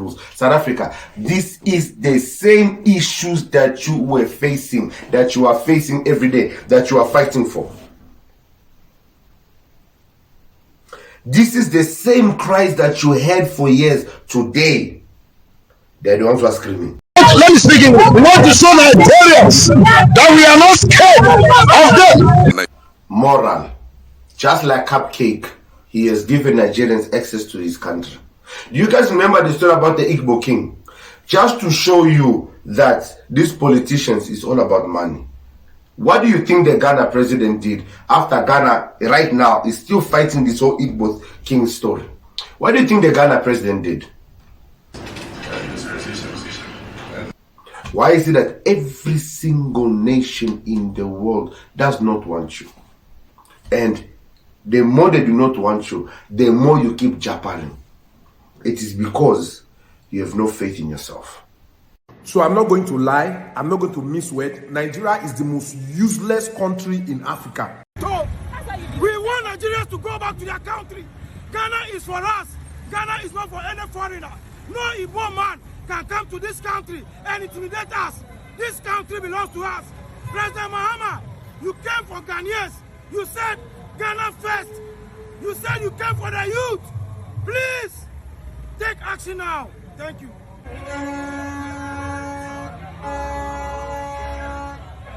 rules. South Africa, this is the same issues that you were facing, that you are facing every day, that you are fighting for. This is the same cries that you heard for years. Today, they're the ones who are screaming. Let me speak English. We want to show Nigerians that we are not scared of them. Moral. Just like Cupcake, he has given Nigerians access to his country. Do you guys remember the story about the Igbo king? Just to show you that these politicians is all about money. What do you think the Ghana president did after Ghana right now is still fighting this whole Igbo king story? What do you think the Ghana president did? Why is it that every single nation in the world does not want you? And the more they do not want you, the more you keep jabbering. It is because you have no faith in yourself. So I'm not going to lie, I'm not going to miss word. Nigeria is the most useless country in Africa. So, we want Nigerians to go back to their country. Ghana is for us. Ghana is not for any foreigner. No Igbo man can come to this country and intimidate us. This country belongs to us. President Mahama, you came for Ghanaians. You said Ghana first. You said you came for the youth. Please, take action now. Thank you.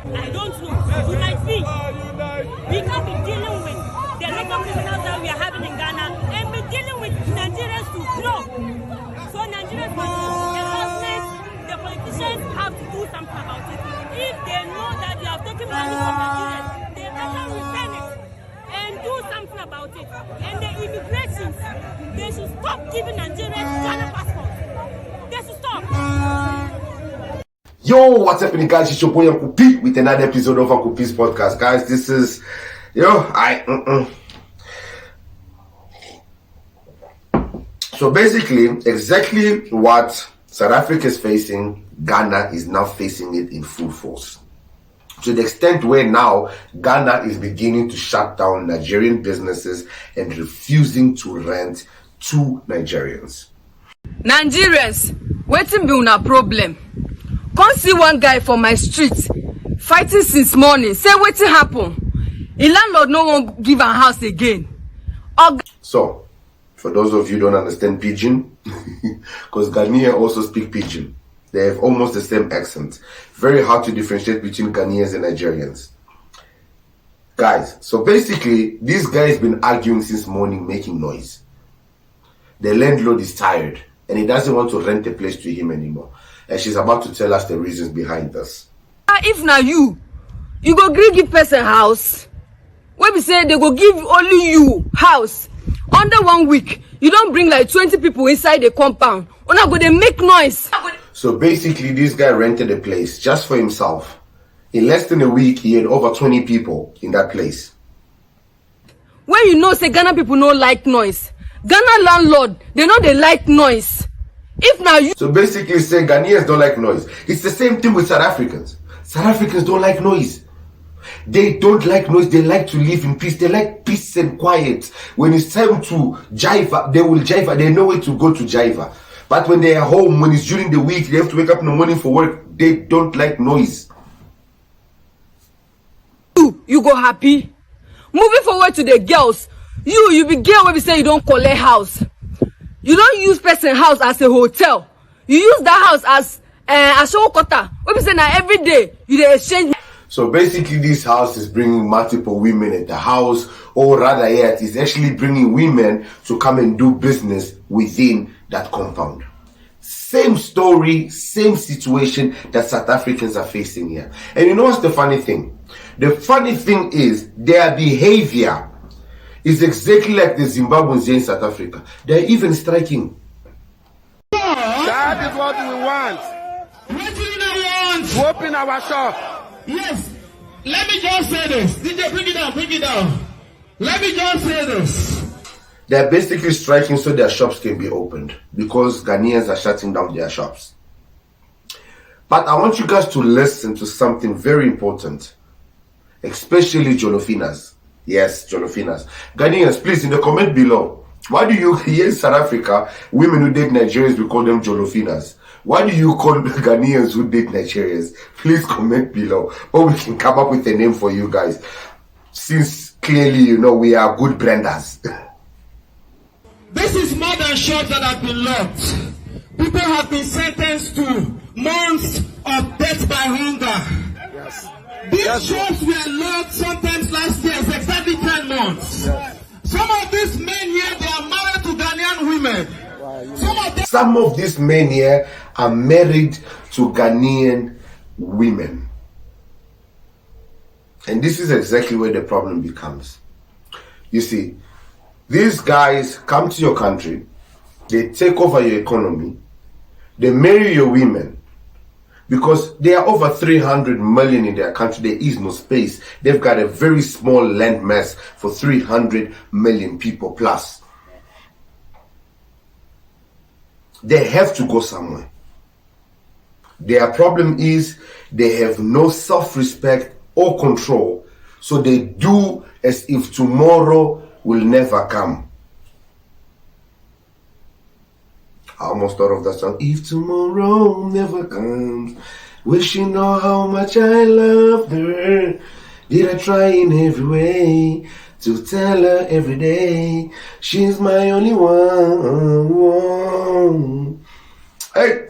I don't know. Unite me. We can't be dealing with the local criminals that we are having in Ghana and be dealing with Nigerians to grow. So Nigerians must know the government, the politicians have to do something about it. If they know that they have taken money from Nigerians, they better return it and do something about it. And the immigrations, they should stop giving Nigerians Ghana passports. They should stop. Yo, what's happening, guys? It's your boy Uncle P with another episode of Uncle P's podcast. Guys, this is, So basically, exactly what South Africa is facing, Ghana is now facing it in full force. To the extent where now Ghana is beginning to shut down Nigerian businesses and refusing to rent to Nigerians. Nigerians, waiting be una problem. Come see one guy for my street fighting since morning. Say wetin happen? The landlord no wan give am house again. So, for those of you who don't understand Pidgin, because Ghanaians also speak Pidgin. They have almost the same accent. Very hard to differentiate between Ghanaians and Nigerians. Guys, so basically, this guy has been arguing since morning, making noise. The landlord is tired and he doesn't want to rent the place to him anymore. And she's about to tell us the reasons behind this. If na you go gree give person house. When we say they go give only you house under 1 week, you don't bring like 20 people inside the compound. Una go dey make noise. So basically, this guy rented a place just for himself. In less than a week, he had over 20 people in that place. When you know say Ghana people no like noise, Ghana landlord, they know they like noise. If now you... So basically say Ghanaians don't like noise. It's the same thing with South Africans. South Africans don't like noise. They don't like noise. They like to live in peace. They like peace and quiet. When it's time to jive, they will jive. They know where to go to jive. But when they are home, when it's during the week, they have to wake up in the morning for work. They don't like noise. You go happy. Moving forward to the girls. You be girl when we say you don't collect house. You don't use person house as a hotel. You use that house as a show quarter. When we say now every day you dey exchange. So basically, this house is bringing multiple women at the house, or rather yet, it's actually bringing women to come and do business within that compound. Same story, same situation that South Africans are facing here. And you know what's the funny thing? The funny thing is their behavior is exactly like the Zimbabweans here in South Africa. They're even striking. That is what we want. What do you want? To open our shop. Yes. Let me just say this. DJ, bring it down. Let me just say this. They're basically striking so their shops can be opened because Ghanaians are shutting down their shops. But I want you guys to listen to something very important, especially Jolofinas. Yes, Jolofinas. Ghanaians, please, in the comment below, Why do you, here in South Africa, women who date Nigerians, we call them Jolofinas? Why do you call Ghanaians who date Nigerians? Please comment below, or we can come up with a name for you guys. Since clearly, you know, we are good branders. This is more than shops that have been locked. People have been sentenced to months of death by hunger. Yes. These shops were locked sometimes last year, it's exactly 10 months. Yes. Some of these men here, they are married to Ghanaian women. Some of these men here are married to Ghanaian women. And this is exactly where the problem becomes. You see, these guys come to your country, they take over your economy, they marry your women, because they are over 300 million in their country. There is no space. They've got a very small land mass for 300 million people plus. They have to go somewhere. Their problem is they have no self-respect or control, so they do as if tomorrow will never come. I almost thought of that song. If tomorrow never comes, wishing know how much I loved her. Did I try in every way to tell her every day she's my only one? Hey.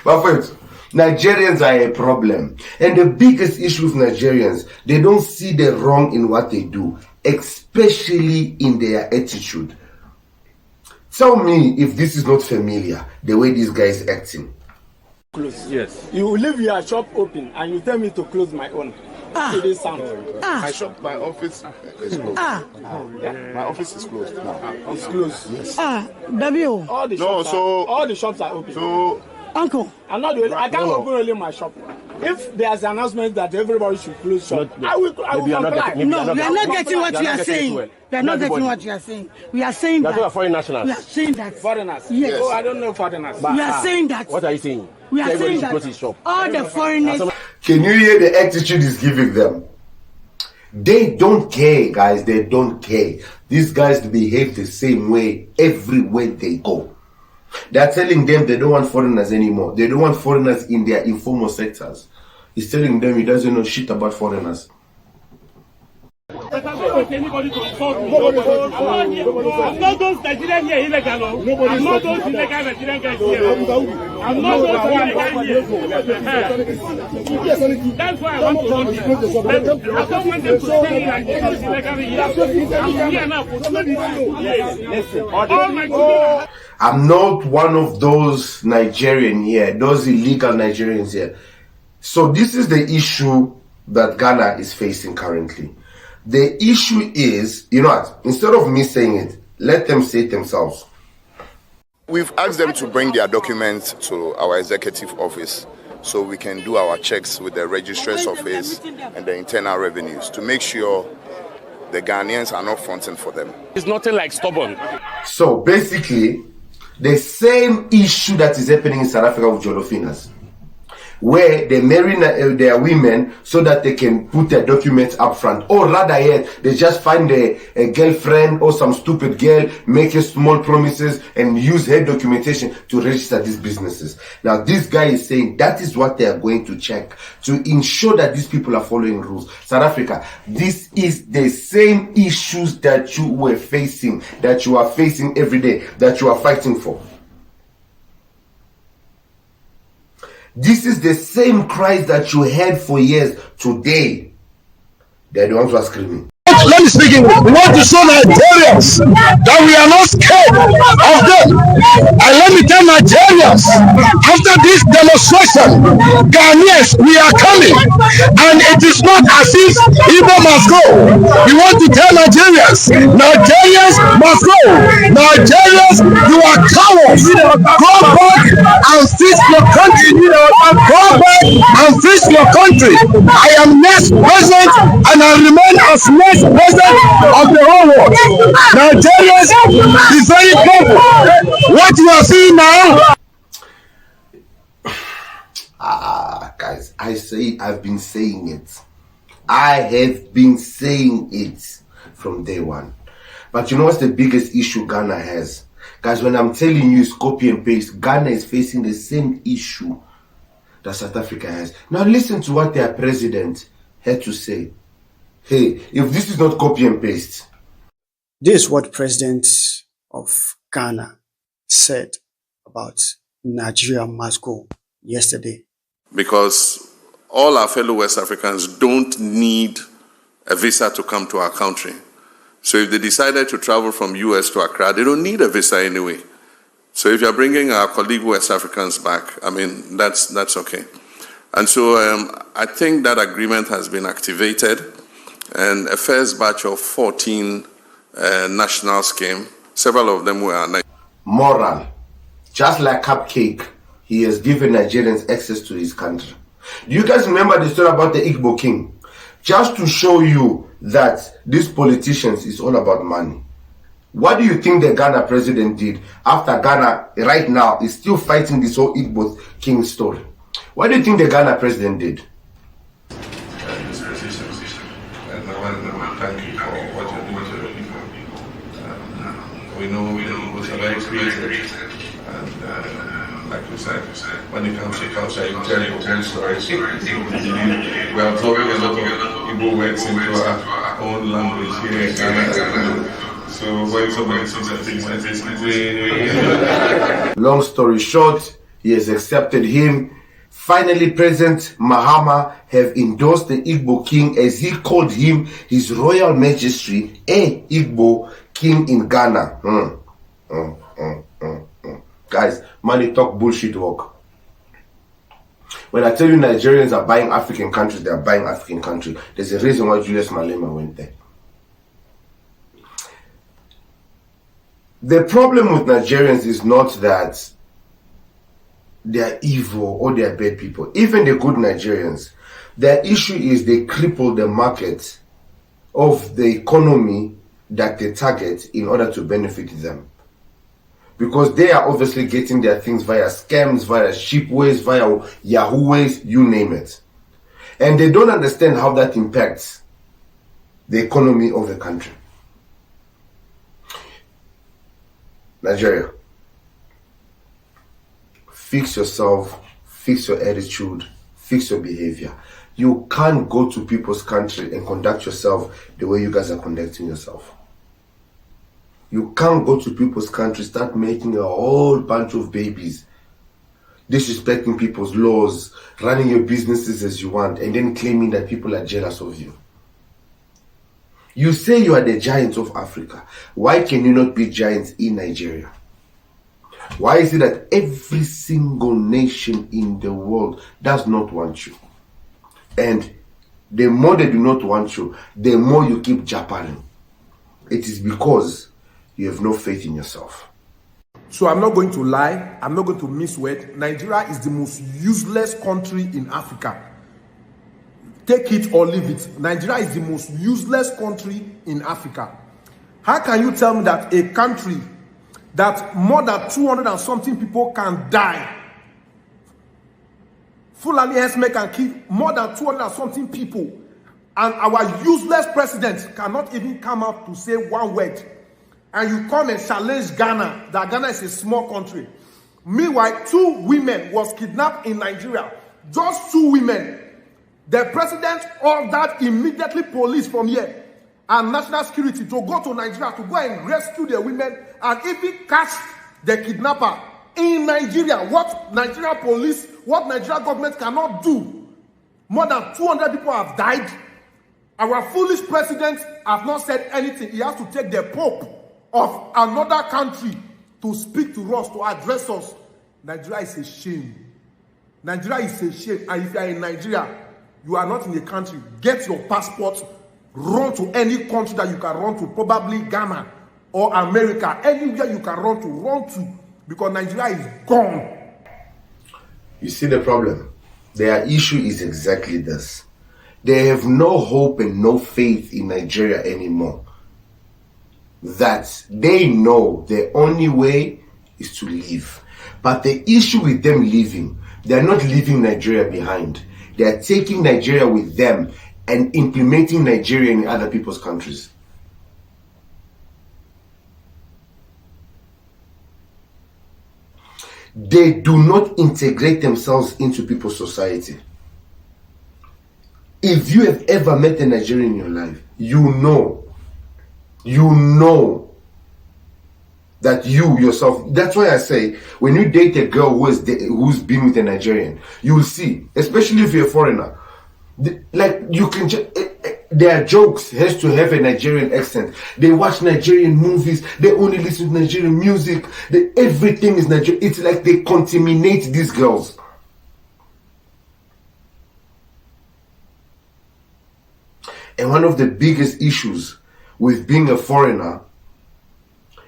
My friends, Nigerians are a problem, and the biggest issue with Nigerians, they don't see the wrong in what they do, especially in their attitude. Tell me if this is not familiar, the way this guy is acting. Close. Yes. You leave your shop open and you tell me to close my own. It is sound. My shop, my office is closed. My office is closed now. It's closed. Yes. W. All the shops all the shops are open. So, Uncle, I can't open only my shop. If there's an announcement that everybody should close shop, I will comply. No, we are not getting what you are saying. We are not getting what you are saying. We are saying that. Foreign nationals. We are saying that. Foreigners. Yes. Oh, I don't know foreigners. We are saying that. What are you saying? We are saying that all the foreigners. Can you hear the attitude he's giving them? They don't care, guys. They don't care. These guys behave the same way everywhere they go. They're telling them they don't want foreigners anymore. They don't want foreigners in their informal sectors. He's telling them he doesn't know shit about foreigners. Anybody to insult me. I'm not those Nigerians here illegal. I'm not those illegal Nigerian guys here. I'm not those illegal here. That's why I want to run here. I don't want them to stay like those illegal here. I'm here now for 20 years. All my children. I'm not one of those Nigerians here, those illegal Nigerians here. So this is the issue that Ghana is facing currently. The issue is, you know what, instead of me saying it, let them say it themselves. we've asked them to bring their documents to our executive office so we can do our checks with the registrar's office and the internal revenues to make sure the Ghanaians are not fronting for them. It's nothing like stubborn. So basically, the same issue that is happening in South Africa with Jolofinas, where they marry their women so that they can put their documents up front, or rather yet they just find a girlfriend or some stupid girl, make a small promises and use her documentation to register these businesses. Now this guy is saying that is what they are going to check to ensure that these people are following rules. South Africa, this is the same issues that you were facing, that you are facing every day, that you are fighting for. This is the same cries that you had for years. Today, they're the ones who are screaming. Let me speak English. We want to show Nigerians that we are not scared of them. And let me tell Nigerians, after this demonstration, Ghanaians, we are coming. And it is not as if Igbo must go. We want to tell Nigerians, Nigerians must go. Nigerians, you are cowards. Go back and fix your country. Go back and fix your country. I am next president and I remain as next president of the whole world. Nigerians, be very careful. What you are seeing now. Guys, I've been saying it. I have been saying it from day one. But you know what's the biggest issue Ghana has? Guys, when I'm telling you it's copy and paste, Ghana is facing the same issue that South Africa has. Now listen to what their president had to say. Hey, if this is not copy and paste. This is what President of Ghana said about Nigeria must go yesterday. Because all our fellow West Africans don't need a visa to come to our country. So if they decided to travel from US to Accra, they don't need a visa anyway. So if you're bringing our colleague West Africans back, I mean, that's okay. And so I think that agreement has been activated, and a first batch of 14 nationals came. Several of them were moral. Just like Cupcake, he has given Nigerians access to his country. Do you guys remember the story about the Igbo king? Just to show you that these politicians is all about money. What do you think the Ghana president did after Ghana right now is still fighting this whole Igbo king story? What do you think the Ghana president did? Thank you for what you're doing to the people. We know the Igbos are very creative. And like you said, when it comes to culture, you tell your own stories. We are talking a lot of Igbo words into our own language here in Ghana. So when somebody says things like this, long story short, he has accepted him. Finally, President Mahama have endorsed the Igbo king, as he called him, His Royal Majesty, a Igbo king in Ghana. Guys, money talk, bullshit walk. When I tell you Nigerians are buying African countries, they are buying African countries. There's a reason why Julius Malema went there. The problem with Nigerians is not that they are evil or they are bad people. Even the good Nigerians, their issue is they cripple the market of the economy that they target in order to benefit them. Because they are obviously getting their things via scams, via cheapways, via Yahoo ways, you name it. And they don't understand how that impacts the economy of the country. Nigeria, fix yourself, fix your attitude, fix your behavior. You can't go to people's country and conduct yourself the way you guys are conducting yourself. You can't go to people's country, start making a whole bunch of babies, disrespecting people's laws, running your businesses as you want, and then claiming that people are jealous of you. You say you are the giants of Africa. Why can you not be giants in Nigeria? Why is it that every single nation in the world does not want you? And the more they do not want you, the more you keep jabbering. It is because you have no faith in yourself. So I'm not going to lie. I'm not going to misword. Nigeria is the most useless country in Africa. Take it or leave it. Nigeria is the most useless country in Africa. How can you tell me that a country that more than 200 and something people can die, Fulani Esme can kill more than 200 and something people, and our useless president cannot even come out to say one word, and you come and challenge Ghana, that Ghana is a small country. Meanwhile, 2 women was kidnapped in Nigeria. Just 2 women. The president ordered immediately police from here and national security to go to Nigeria to go and rescue the women and even catch the kidnapper in Nigeria. What Nigeria police, what Nigeria government cannot do. More than 200 people have died. Our foolish president has not said anything. He has to take the Pope of another country to speak to us, to address us. Nigeria is a shame. Nigeria is a shame. And if you are in Nigeria, you are not in the country, get your passport, run to any country that you can run to, probably Ghana or America, anywhere you can run to, because Nigeria is gone. You see the problem? Their issue is exactly this. They have no hope and no faith in Nigeria anymore. That they know the only way is to leave. But the issue with them leaving, they are not leaving Nigeria behind. They are taking Nigeria with them and implementing Nigeria in other people's countries. they do not integrate themselves into people's society. If you have ever met a Nigerian in your life, you know that you yourself, that's why I say, when you date a girl who's been with a Nigerian, you will see, especially if you're a foreigner, like you can just, their jokes has to have a Nigerian accent. They watch Nigerian movies, they only listen to Nigerian music, everything is Nigerian. It's like they contaminate these girls. And one of the biggest issues with being a foreigner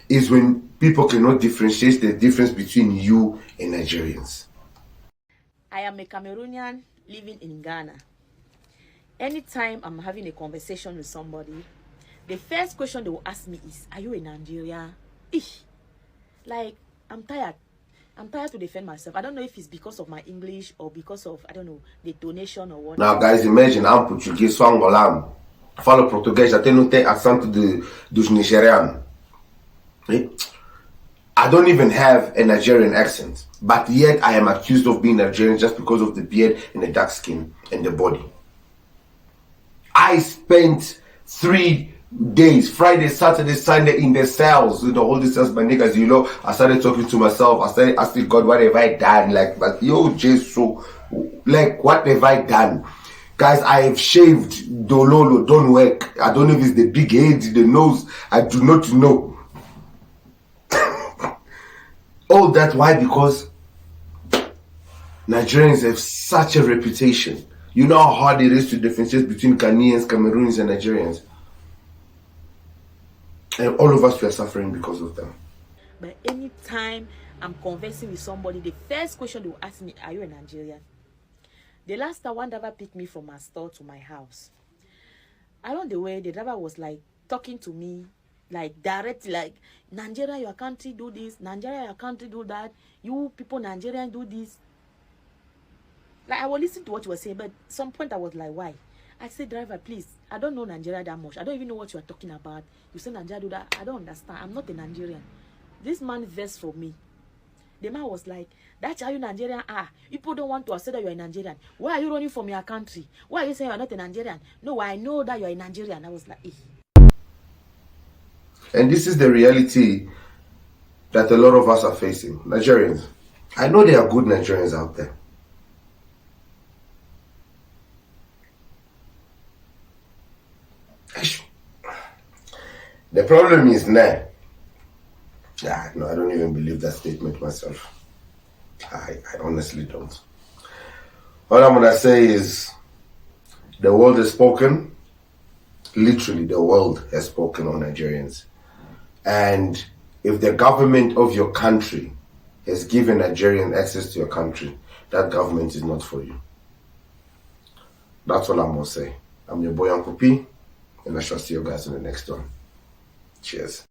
is when people cannot differentiate the difference between you and Nigerians. I am a Cameroonian living in Ghana. Anytime I'm having a conversation with somebody, the first question they will ask me is, are you a Nigerian? Like, I'm tired. I'm tired to defend myself. I don't know if it's because of my English or because of, I don't know, the donation or what. Now, guys, imagine I'm Portuguese, sou angolano. Falo português, até não tem acento dos Nigerianos. I don't even have a Nigerian accent, but yet I am accused of being Nigerian just because of the beard and the dark skin and the body. I spent 3 days, Friday, Saturday, Sunday, in the cells, all the cells, my niggas, I started talking to myself. I started asking God, what have I done? Like, but yo, Jesus, like, what have I done? Guys, I have shaved. Dololo, don't work. I don't know if it's the big head, the nose. I do not know. All that, why? Because Nigerians have such a reputation. You know how hard it is to differentiate between Ghanaians, Cameroonians, and Nigerians. And all of us were suffering because of them. But anytime I'm conversing with somebody, the first question they will ask me, are you a Nigerian? The last time one driver picked me from my store to my house. Along the way, the driver was like talking to me, like directly, like, Nigeria, your country do this, Nigeria, your country do that, you people, Nigerian, do this. Like, I will listen to what you were saying, but at some point I was like, why? I said, driver, please, I don't know Nigeria that much. I don't even know what you are talking about. You say Nigeria do that. I don't understand. I'm not a Nigerian. This man versed from me. The man was like, that's how you Nigerian are. People don't want to accept that you're a Nigerian. Why are you running from your country? Why are you saying you're not a Nigerian? No, I know that you're a Nigerian. I was like, And this is the reality that a lot of us are facing. Nigerians. I know there are good Nigerians out there. The problem is now. No, I don't even believe that statement myself. I honestly don't. All I'm gonna say is the world has spoken. Literally, the world has spoken on Nigerians. And if the government of your country has given Nigerian access to your country, that government is not for you. That's all I'm gonna say. I'm your boy Uncle P, and I shall see you guys in the next one. Cheers.